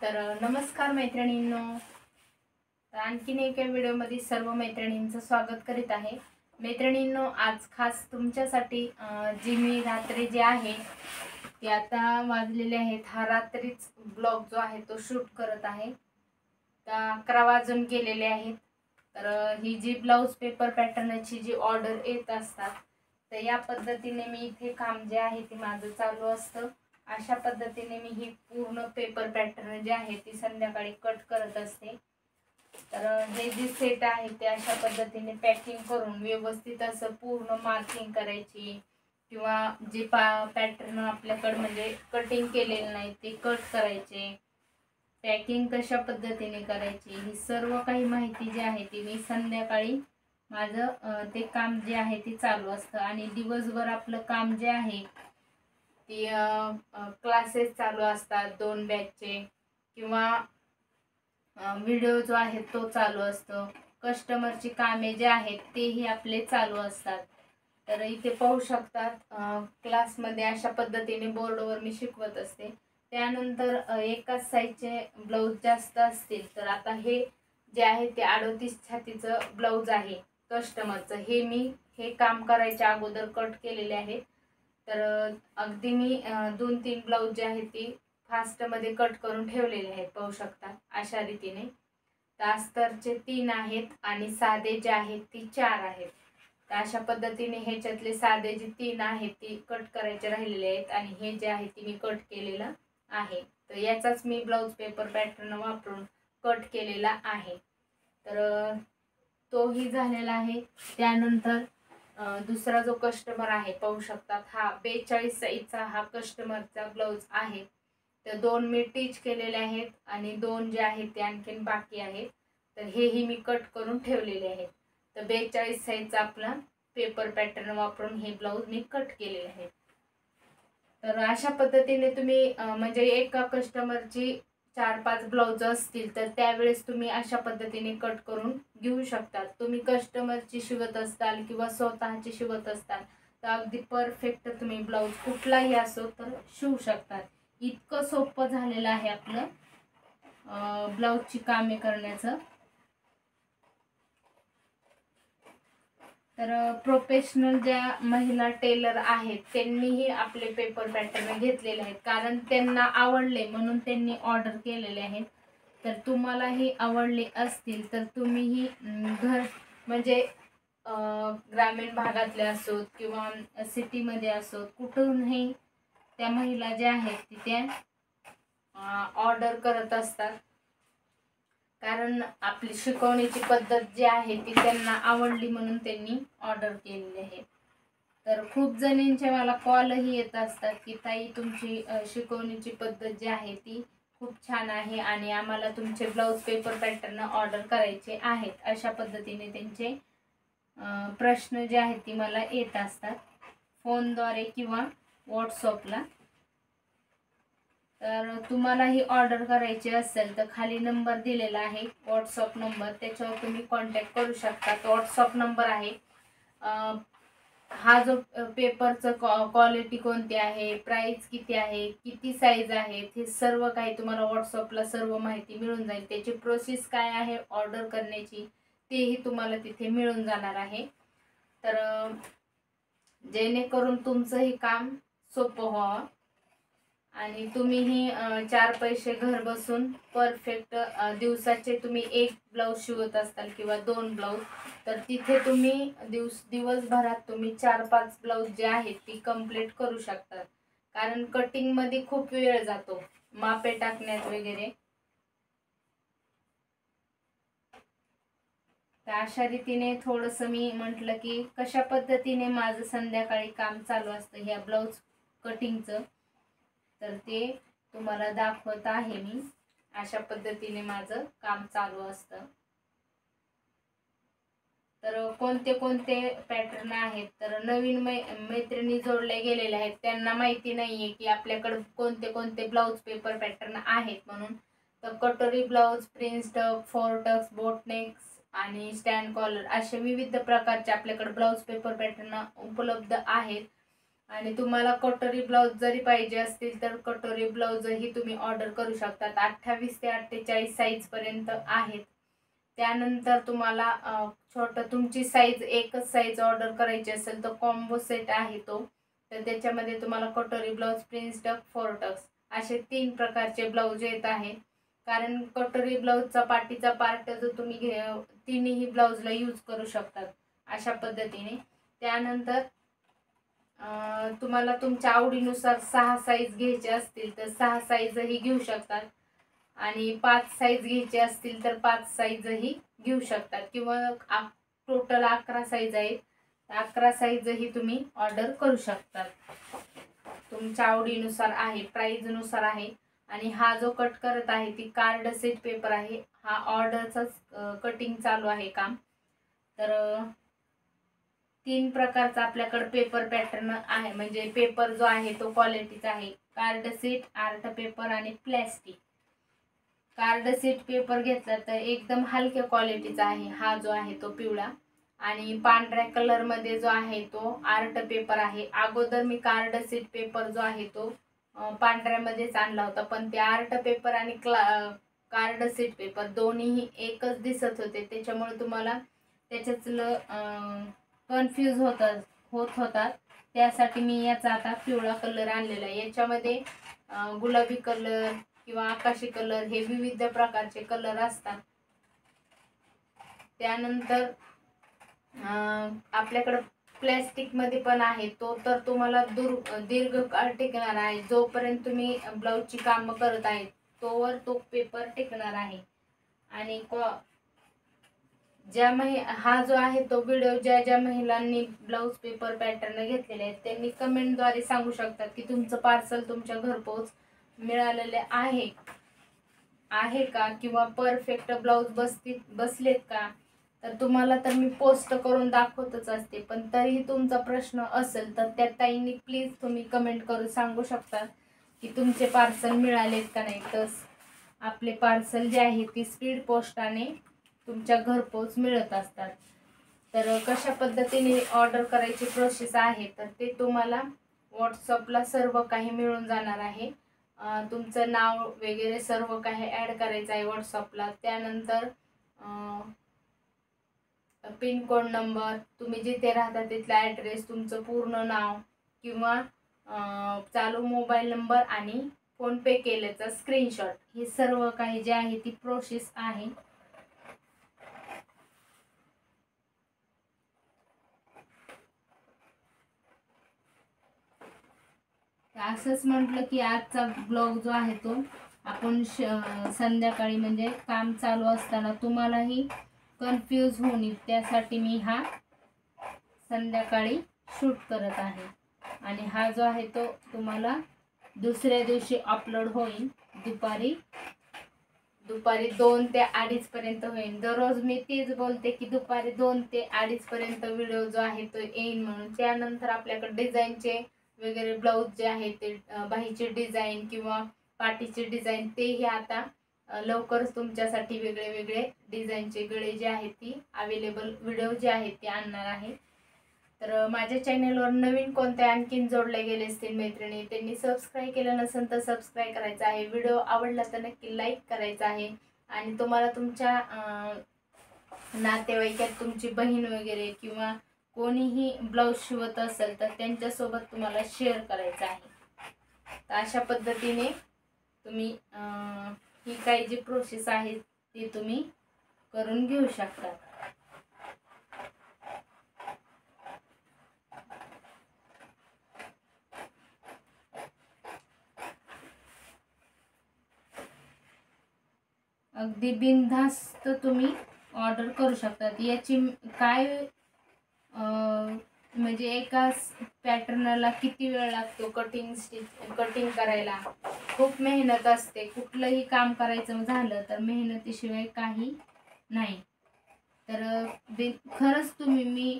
तर नमस्कार मैत्रिणींनो, आणखीन एका व्हिडिओमध्ये सर्व मैत्रिणींचं स्वागत करीत आहे। मैत्रिणींनो, आज खास तुमच्यासाठी जी मी रात्री जे आहे ते आता वाजलेले आहेत, हा रात्रीच ब्लॉग जो आहे तो शूट करत आहे। तर 11 वाजून गेलेले आहेत। तर ही जी ब्लाउज पेपर पॅटर्नची जी ऑर्डर येत असतात, तर या पद्धतीने मी इथे काम जे आहे ते माझं चालू असतं। अशा पद्धतीने मी ही पूर्ण पेपर पॅटर्न जे आहे ती संध्याकाळी कट करत असते। तर हे जे सेट आहे ते अशा पद्धतीने पॅकिंग करून व्यवस्थित असं पूर्ण मार्किंग करायची, किंवा जे पॅटर्न आपल्याकडे म्हणजे कटिंग केलेलं नाही ते कट करायचे, पॅकिंग कशा पद्धतीने करायची, ही सर्व काही माहिती जी आहे ती मी संध्याकाळी माझं ते काम जे आहे ते चालू असतं। आणि दिवसभर आपलं काम जे आहे ती क्लासेस चालू असतात 2 बॅचचे, किंवा व्हिडिओ जो आहे तो चालू असतो, कस्टमरची कामे जे आहेत तेही आपले चालू असतात। तर इथे पाहू शकतात क्लासमध्ये अशा पद्धतीने बोर्डवर मी शिकवत असते। त्यानंतर एकाच साईजचे ब्लाऊज जास्त असतील तर आता हे जे आहे ते 38 छातीचं ब्लाऊज आहे कस्टमरचं, हे मी हे काम करायच्या अगोदर कट केलेले आहे। तर अगदी मी 2-3 ब्लाऊज जे आहेत ती फास्टमध्ये कट करून ठेवलेले आहेत, पाहू शकता अशा रीतीने। तर अस्तरचे 3 आहेत आणि साधे जे आहेत ती 4 आहेत। तर अशा पद्धतीने ह्याच्यातले साधे जे 3 आहेत ती कट करायचे राहिलेले आहेत, आणि हे जे आहे ती मी कट केलेलं आहे। तर याचाच मी ब्लाऊज पेपर पॅटर्न वापरून कट केलेला आहे। तर तोही झालेला आहे। त्यानंतर दुसरा जो कस्टमर आहे, पाहू शकतात हा 42 साईजचा हा कस्टमरचा ब्लाऊज आहे। तर 2 मी टीच केलेले आहेत आणि 2 जे आहेत ते आणखीन बाकी आहेत। तर हेही मी कट करून ठेवलेले आहेत। तर 42 साईजचा आपला पेपर पॅटर्न वापरून हे ब्लाऊज मी कट केलेले आहेत। तर अशा पद्धतीने तुम्ही म्हणजे एका कस्टमरची 4-5 ब्लाऊज असतील तर त्यावेळेस तुम्ही अशा पद्धतीने कट करून घेऊ शकता। तुम्ही कस्टमरची शिवत असताल किंवा स्वतःची शिवत असताल तर अगदी परफेक्ट तुम्ही ब्लाऊज कुठलाही असो तर शिवू शकता। इतकं सोपं झालेलं आहे आपलं ब्लाऊजची कामे करण्याचं। तर प्रोफेशनल ज्या महिला टेलर आहेत त्यांनीही आपले पेपर पॅटर्न घेतलेले आहेत, कारण त्यांना आवडले म्हणून त्यांनी ऑर्डर केलेले आहेत। तर तुम्हालाही आवडले असतील तर तुम्हीही घर म्हणजे ग्रामीण भागातले असोत किंवा सिटीमध्ये असोत, कुठूनही त्या महिला ज्या आहेत त्या ऑर्डर करत असतात, कारण आपली शिकवण्याची पद्धत जी आहे ती त्यांना आवडली म्हणून त्यांनी ऑर्डर केलेली आहे। तर खूप जणींचे मला कॉलही येत असतात की ताई तुमची शिकवण्याची पद्धत जी आहे ती खूप छान आहे आणि आम्हाला तुमचे ब्लाऊज पेपर पॅटर्न ऑर्डर करायचे आहेत, अशा पद्धतीने त्यांचे प्रश्न जे आहेत ती मला येत असतात फोनद्वारे किंवा व्हॉट्सअपला। तर तुम्हाला ही ऑर्डर करायची असेल तर खाली नंबर दिलेला आहे व्हॉट्सअप नंबर, त्याच्यावर तुम्ही कॉन्टॅक्ट करू शकता। व्हॉट्सअप नंबर आहे। हा जो पेपरचं क्वालिटी कोणती आहे, प्राइस किती आहे, किती साईज आहे, हे सर्व काही तुम्हाला व्हॉट्सअपला सर्व माहिती मिळून जाईल। त्याची प्रोसेस काय आहे ऑर्डर करण्याची तेही तुम्हाला तिथे मिळून जाणार आहे। तर जेणेकरून तुमचंही काम सोपं व्हावं आणि तुम्हीही 4 पैसे घर बसून परफेक्ट दिवसाचे तुम्ही 1 ब्लाऊज शिवत असताल किंवा 2 ब्लाऊज, तर तिथे तुम्ही दिवसभरात तुम्ही 4-5 ब्लाऊज जे आहेत ती कंप्लीट करू शकतात, कारण कटिंगमध्ये खूप वेळ जातो मापे टाकण्यात वगैरे। तर अशा रीतीने थोडंसं मी म्हटलं की कशा पद्धतीने माझं संध्याकाळी काम चालू असतं ह्या ब्लाऊज कटिंगचं, तर ते तुम्हाला दाखवत आहे मी। अशा पद्धतीने माझं काम चालू असतं। तर कोणते कोणते पॅटर्न आहेत, तर नवीन मैत्रिणी जोडले गेलेले आहेत त्यांना माहिती नाहीये की आपल्याकडे कोणते कोणते ब्लाऊज पेपर पॅटर्न आहेत म्हणून। तर कटोरी ब्लाऊज, प्रिन्स टक, 4 टक्स, बोटनेक्स आणि स्टँड कॉलर असे विविध प्रकारचे आपल्याकडे ब्लाऊज पेपर पॅटर्न उपलब्ध आहेत। आणि तुम्हाला कटोरी ब्लाऊज जरी पाहिजे असतील तर कटोरी ब्लाऊजही तुम्ही ऑर्डर करू शकतात. 28 ते 48 साईजपर्यंत आहेत. त्यानंतर तुम्हाला छोटं तुमची साईज एकच साईज ऑर्डर करायची असेल तर कॉम्बो सेट आहे तो. तर त्याच्यामध्ये तुम्हाला कटोरी blouse, prince duck, four tucks असे 3 प्रकारचे ब्लाऊज येत आहेत. कारण कटोरी ब्लाऊजचा पाठीचा पार्ट जो तुम्ही तिन्ही ब्लाऊजला यूज करू शकतात अशा पद्धतीने. त्यानंतर तुम्हाला तुमच्या आवडीनुसार 6 साईज घ्यायचे असतील तर 6 साईजही घेऊ शकतात आणि 5 साईज घ्यायचे असतील तर 5 साईजही घेऊ शकतात किंवा टोटल 11 साईज आहेत. 11 साईजही तुम्ही ऑर्डर करू शकतात. तुमच्या आवडीनुसार आहे, प्राईजनुसार आहे. आणि हा जो कट करत आहे ती कार्ड सेट पेपर आहे. हा ऑर्डरचाच कटिंग चालू आहे काम. तर 3 प्रकारचा आपल्याकडे पेपर पॅटर्न आहे. म्हणजे पेपर जो आहे तो क्वालिटीचा आहे. कार्ड सीट, आर्ट पेपर आणि प्लॅस्टिक. कार्ड सीट पेपर घेतला तर एकदम हलक्या क्वालिटीचा आहे. हा जो आहे तो पिवळा आणि पांढऱ्या कलरमध्ये जो आहे तो आर्ट पेपर आहे. अगोदर मी कार्ड सीट पेपर जो आहे तो पांढऱ्यामध्येच आणला होता, पण ते आर्ट पेपर आणि कार्ड सीट पेपर दोन्हीही एकच दिसत होते. त्याच्यामुळे तुम्हाला त्याच्यातलं कन्फ्यूज होत होतात. त्यासाठी मी याचा आता पिवळा कलर आणलेला आहे. याच्यामध्ये गुलाबी कलर किंवा आकाशी कलर हे विविध प्रकारचे कलर असतात. त्यानंतर आपल्याकडे प्लॅस्टिक मध्ये पण आहे तो, तर तुम्हाला दीर्घकाळ टिकणार आहे. जोपर्यंत तुम्ही ब्लाऊजची कामं करत आहे तोवर तो पेपर टिकणार आहे. आणि हा जो आहे तो व्हिडिओ ज्या महिलांनी ब्लाऊज पेपर पॅटर्न घेतलेले आहेत त्यांनी कमेंटद्वारे सांगू शकतात की तुमचं पार्सल तुमच्या घरपोच मिळालेले आहे का किंवा परफेक्ट ब्लाऊज बसलेत का. तर तुम्हाला तर मी पोस्ट करून दाखवतच असते, पण तरीही तुमचा प्रश्न असेल तर त्या ताईंनी प्लीज तुम्ही कमेंट करून सांगू शकता की तुमचे पार्सल मिळालेत का नाही. तर आपले पार्सल जे आहे ती स्पीड पोस्टाने तुमच्या घरपोच मिळत असतात. तर कशा पद्धतीने ऑर्डर करायची प्रोसेस आहे तर ते तुम्हाला व्हॉट्सअपला सर्व काही मिळून जाणार आहे. तुमचं नाव वगैरे सर्व काही ॲड करायचं आहे व्हॉट्सअपला. त्यानंतर पिनकोड नंबर, तुम्ही जिथे राहता तिथला ॲड्रेस, तुमचं पूर्ण नाव किंवा चालू मोबाईल नंबर आणि फोनपे केल्याचा स्क्रीनशॉट, हे सर्व काही जे आहे ती प्रोसेस आहे. असंच म्हटलं की आजचा ब्लॉग जो आहे तो आपण संध्याकाळी म्हणजे काम चालू असताना तुम्हालाही कन्फ्यूज होऊ नये त्यासाठी मी हा संध्याकाळी शूट करत आहे. आणि हा जो आहे तो तुम्हाला दुसऱ्या दिवशी अपलोड होईल. दुपारी 2 ते 2:30 पर्यंत होईल. दररोज मी तीच बोलते की दुपारी 2 ते 2:30 पर्यंत व्हिडिओ जो आहे तो येईल म्हणून. त्यानंतर आपल्याकडे डिझाईनचे वगैरे ब्लाऊज जे आहे ते बाहीचे डिझाईन किंवा पाटीचे डिझाईन तेही आता लवकरच तुमच्यासाठी वेगळे डिझाईनचे गळे जे आहेत ती अवेलेबल व्हिडिओ जे आहेत ते आणणार आहे. तर माझ्या चॅनलवर नवीन कोणत्या आणखीन जोडले गेले असतील मैत्रिणी त्यांनी सबस्क्राईब केलं नसेल तर सबस्क्राईब करायचं आहे. व्हिडिओ आवडला तर नक्की लाईक करायचा आहे. आणि तुम्हाला तुमच्या नातेवाईकात तुमची बहीण वगैरे किंवा कोणीही ब्लाऊज शिवत असेल तर त्यांच्यासोबत तुम्हाला शेअर करायचं आहे. तर अशा पद्धतीने तुम्ही ही काही जी प्रोसेस आहे ती तुम्ही करून घेऊ शकता. अगदी बिनधास्त तुम्ही ऑर्डर करू शकतात. याची काय म्हणजे एका पॅटर्नला किती वेळ लागतो कटिंग करायला, खूप मेहनत असते. कुठलंही काम करायचं झालं तर मेहनतीशिवाय काही नाही. तर खरंच मी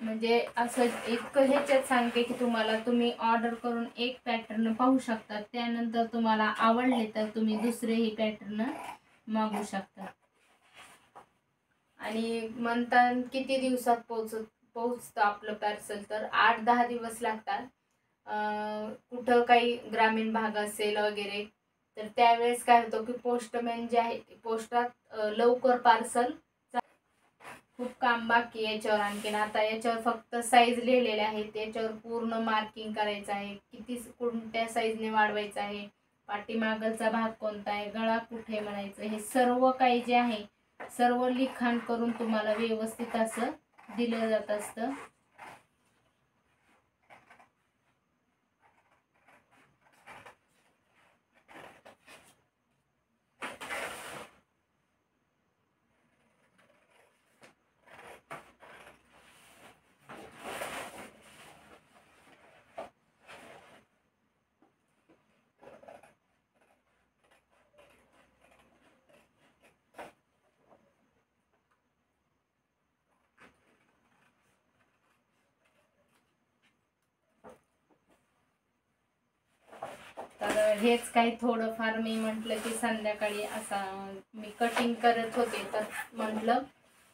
म्हणजे असं इतकं ह्याच्यात सांगते की तुम्ही ऑर्डर करून एक पॅटर्न पाहू शकता. त्यानंतर तुम्हाला आवडले तर तुम्ही दुसरेही पॅटर्न मागू शकता. आणि म्हणतात किती दिवसात पोहोचतं आपलं पार्सल, तर 8-10 दिवस लागतात. कुठं काही ग्रामीण भाग असेल वगैरे, तर त्यावेळेस काय होतं की पोस्टमॅन जे आहे पोस्टात लवकर पार्सल खूप काम बाकी आहे याच्यावर. आणखीन आता याच्यावर फक्त साईज लिहिलेले आहेत, याच्यावर पूर्ण मार्किंग करायचं आहे, किती कोणत्या साईजने वाढवायचं आहे, पाठीमागचा भाग कोणता आहे, गळा कुठे म्हणायचं, हे सर्व काही जे आहे सर्व लिखाण करून तुम्हाला व्यवस्थित असं दिलं जात असतं. तर हेच काही थोडंफार मी म्हटलं की संध्याकाळी असा मी कटिंग करत होते, तर म्हटलं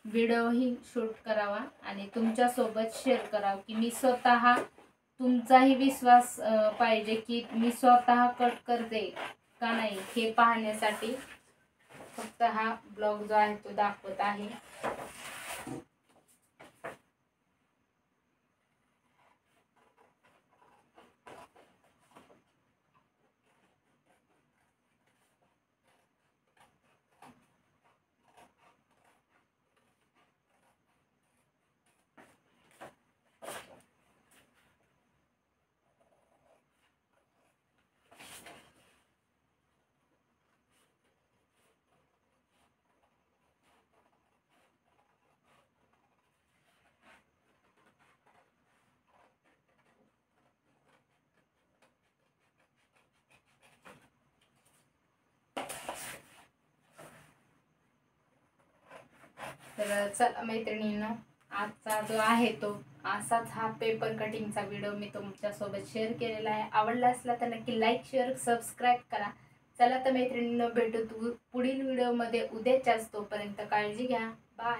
व्हिडिओही शूट करावा आणि तुमच्यासोबत शेअर करावं की मी स्वतः, तुमचाही विश्वास पाहिजे की मी स्वतः कट करते का नाही हे पाहण्यासाठी फक्त हा ब्लॉग जो आहे तो दाखवत आहे. तर चला मैत्रिणींनो, आजचा जो आहे तो असाच हा पेपर कटिंगचा व्हिडिओ मी तुमच्यासोबत शेअर केलेला आहे. आवडला असला तर नक्की लाईक, शेअर, सबस्क्राईब करा. चला तर मैत्रिणींनो, भेटू पुढील व्हिडिओमध्ये उद्याच्याच. तोपर्यंत काळजी घ्या. बाय.